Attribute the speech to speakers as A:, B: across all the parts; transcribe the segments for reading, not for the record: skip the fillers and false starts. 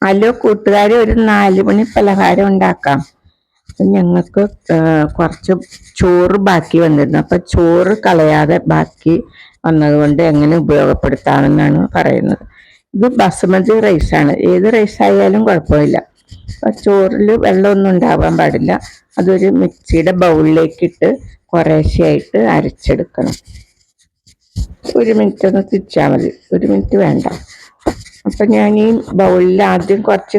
A: Hello കൂട്ടുകാരെ, ഒരു 4 മണി പലഹാരം ഉണ്ടാക്കാം. ഞങ്ങൾക്ക് കുറച്ച് ചോറ് ബാക്കി വന്നിരുന്നു. അപ്പൊ ചോറ് കളയാതെ ബാക്കി വന്നതുകൊണ്ട് എങ്ങനെ ഉപയോഗപ്പെടുത്താമെന്നാണ് പറയുന്നത്. ഇത് ബസുമതി റൈസാണ്. ഏത് റൈസ് ആയാലും കുഴപ്പമില്ല. അപ്പൊ ചോറിൽ വെള്ളമൊന്നും ഉണ്ടാവാൻ പാടില്ല. അതൊരു മിക്സിയുടെ ബൗളിലേക്കിട്ട് കുറേശ്ശെയായിട്ട് അരച്ചെടുക്കണം. 1 മിനിറ്റ് ഒന്ന് തിരിച്ചാൽ മതി, 1 മിനിറ്റ് വേണ്ട. അപ്പൊ ഞാൻ ഈ ബൗളിൽ ആദ്യം കുറച്ച്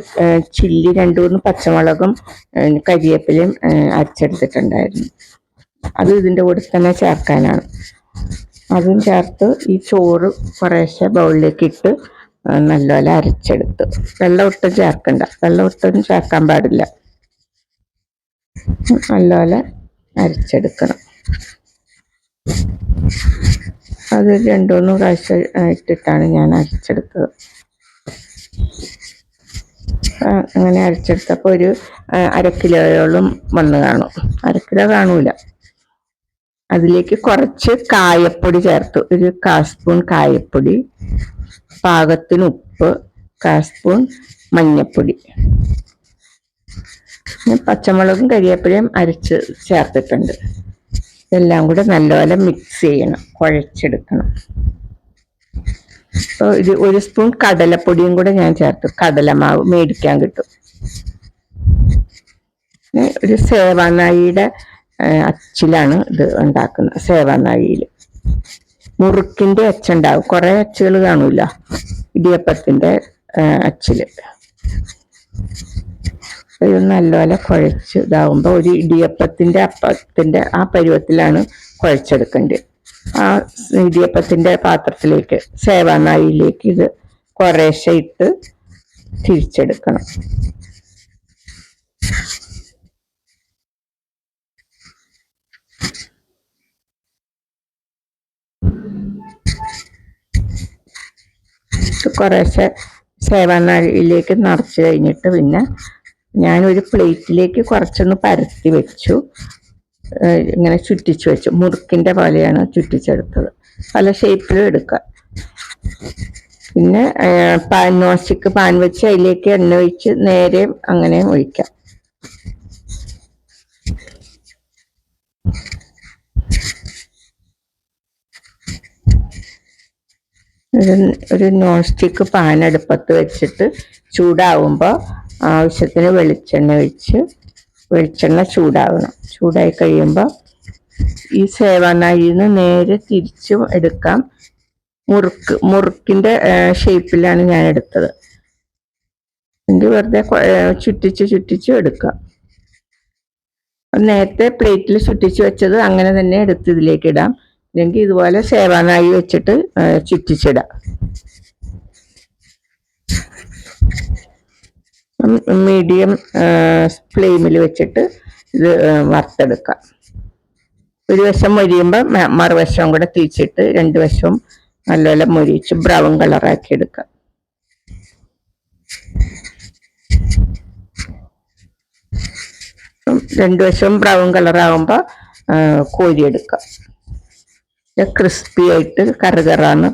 A: ചില്ലി, 2-3 പച്ചമുളകും കരിവേപ്പിലയും അരച്ചെടുത്തിട്ടുണ്ടായിരുന്നു. അത് ഇതിൻ്റെ കൂടെ തന്നെ ചേർക്കാനാണ്. അതും ചേർത്ത് ഈ ചോറ് കുറേശ്ശെ ബൗളിലേക്ക് ഇട്ട് നല്ലപോലെ അരച്ചെടുത്ത്. വെള്ളം ഒട്ടും ചേർക്കണ്ട, വെള്ളം ഒട്ടും ചേർക്കാൻ പാടില്ല. നല്ലപോലെ അരച്ചെടുക്കണം. അത് 2-3 പ്രാവശ്യം ഇട്ടിട്ടാണ് ഞാൻ അരച്ചെടുത്തത്. അങ്ങനെ അരച്ചെടുത്തപ്പോൾ ഒരു 1/2 കിലോയോളം വന്ന് കാണും. 1/2 കിലോ കാണൂല. അതിലേക്ക് കുറച്ച് കായപ്പൊടി ചേർത്തു. 1/4 സ്പൂൺ കായപ്പൊടി, പാകത്തിന് ഉപ്പ്, 1/4 സ്പൂൺ മഞ്ഞൾപ്പൊടി, പച്ചമുളകും കരിവേപ്പിലയും അരച്ച് ചേർത്തിട്ടുണ്ട്. ഇതെല്ലാം കൂടെ നല്ലപോലെ മിക്സ് ചെയ്യണം, കുഴച്ചെടുക്കണം. അപ്പോൾ 1 സ്പൂൺ കടലപ്പൊടിയും കൂടെ ഞാൻ ചേർത്തു. കടലമാവ് മേടിക്കാൻ കിട്ടും. ഒരു സേവാനാഴിയുടെ അച്ചിലാണ് ഇത് ഉണ്ടാക്കുന്നത്. സേവാനാഴിയിൽ മുറുക്കിന്റെ അച്ചുണ്ടാവും. കുറെ അച്ചുകൾ കാണൂല, ഇടിയപ്പത്തിന്റെ അച്ചില്. ഇത് നല്ലപോലെ കുഴച്ച് ഇതാവുമ്പോൾ ഒരു ഇടിയപ്പത്തിന്റെ അപ്പത്തിന്റെ ആ പരുവത്തിലാണ് കുഴച്ചെടുക്കേണ്ടത്. ആ ഇടിയപ്പത്തിന്റെ പാത്രത്തിലേക്ക്, സേവാനാഴിയിലേക്ക് ഇത് കുറേശ്ശെ ഇട്ട് തിരിച്ചെടുക്കണം. കുറേശ്ശെ സേവാനാഴിയിലേക്ക് നിറച്ച് കഴിഞ്ഞിട്ട് പിന്നെ ഞാനൊരു പ്ലേറ്റിലേക്ക് കുറച്ചൊന്ന് പരത്തി വെച്ചു. ഇങ്ങനെ ചുറ്റിച്ചു വെച്ചു. മുറുക്കിന്റെ പോലെയാണ് ചുറ്റിച്ചെടുത്തത്. പല ഷേപ്പിലും എടുക്കാം. പിന്നെ നോൺ സ്റ്റിക്ക് പാൻ വെച്ച് അതിലേക്ക് എണ്ണ ഒഴിച്ച് നേരെ അങ്ങനെ ഒഴിക്കാം. ഒരു നോൺ സ്റ്റിക്ക് പാൻ അടുപ്പത്ത് വെച്ചിട്ട് ചൂടാവുമ്പോൾ ആവശ്യത്തിന് വെളിച്ചെണ്ണ ഒഴിച്ച്, വെളിച്ചെണ്ണ ചൂടാവണം. ചൂടായി കഴിയുമ്പോൾ ഈ സേവാനാഴിയിൽ നിന്ന് നേരെ തിരിച്ചും എടുക്കാം. മുറുക്കിന്റെ ഷേപ്പിലാണ് ഞാൻ എടുത്തത്. എന്നിട്ട് വെറുതെ ചുറ്റിച്ച് എടുക്കാം. നേരത്തെ പ്ലേറ്റിൽ ചുറ്റിച്ച് വെച്ചത് അങ്ങനെ തന്നെ എടുത്ത് ഇതിലേക്ക് ഇടാം. അല്ലെങ്കിൽ ഇതുപോലെ സേവാനാഴി വെച്ചിട്ട് ചുറ്റിച്ചിടാം. മീഡിയം ഫ്ലെയിമിൽ വെച്ചിട്ട് ഇത് വറുത്തെടുക്കാം. ഒരു വശം മൊരിയുമ്പോൾ മറുവശവും കൂടെ തിരിച്ചിട്ട് 2 വശവും നല്ലപോലെ മൊരിച്ച് ബ്രൗൺ കളറാക്കി എടുക്കാം. രണ്ട് വശവും ബ്രൗൺ കളറാകുമ്പോൾ കോരിയെടുക്കാം. ക്രിസ്പി ആയിട്ട് കറുകറാന്ന്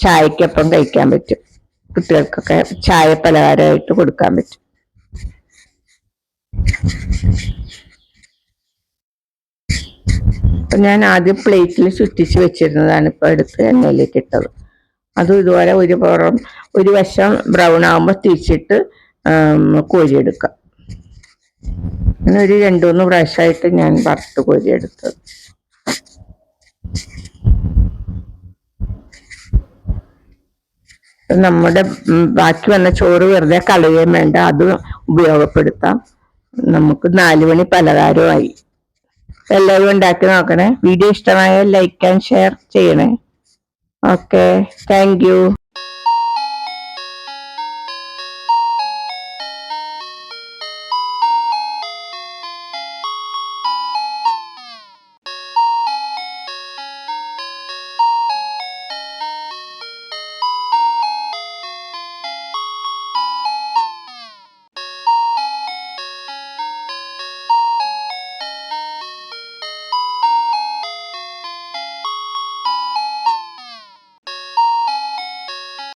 A: ചായക്കൊപ്പം കഴിക്കാൻ പറ്റും. കുട്ടികൾക്കൊക്കെ ചായ പലഹാരമായിട്ട് കൊടുക്കാൻ പറ്റും. അപ്പൊ ഞാൻ ആദ്യം പ്ലേറ്റിൽ ചുറ്റിച്ച് വെച്ചിരുന്നതാണ് ഇപ്പൊ എടുത്ത് എണ്ണയിലേക്ക് ഇട്ടത്. അതും ഇതുപോലെ ഒരു വശം ബ്രൗൺ ആകുമ്പോൾ തിരിച്ചിട്ട് കോരിയെടുക്കാം. അങ്ങനെ ഒരു 2-3 പ്രാവശ്യമായിട്ട് ഞാൻ വറുത്ത് കോരിയെടുത്തത്. നമ്മുടെ ബാക്കി വന്ന ചോറ് വെറുതെ കളയുകയും വേണ്ട, അത് ഉപയോഗപ്പെടുത്താം. നമുക്ക് 4 മണി പലഹാരമായി. എല്ലാവരും ഉണ്ടാക്കി നോക്കണേ. വീഡിയോ ഇഷ്ടമായാൽ ലൈക്ക് ആൻഡ് ഷെയർ ചെയ്യണേ. Okay, thank you.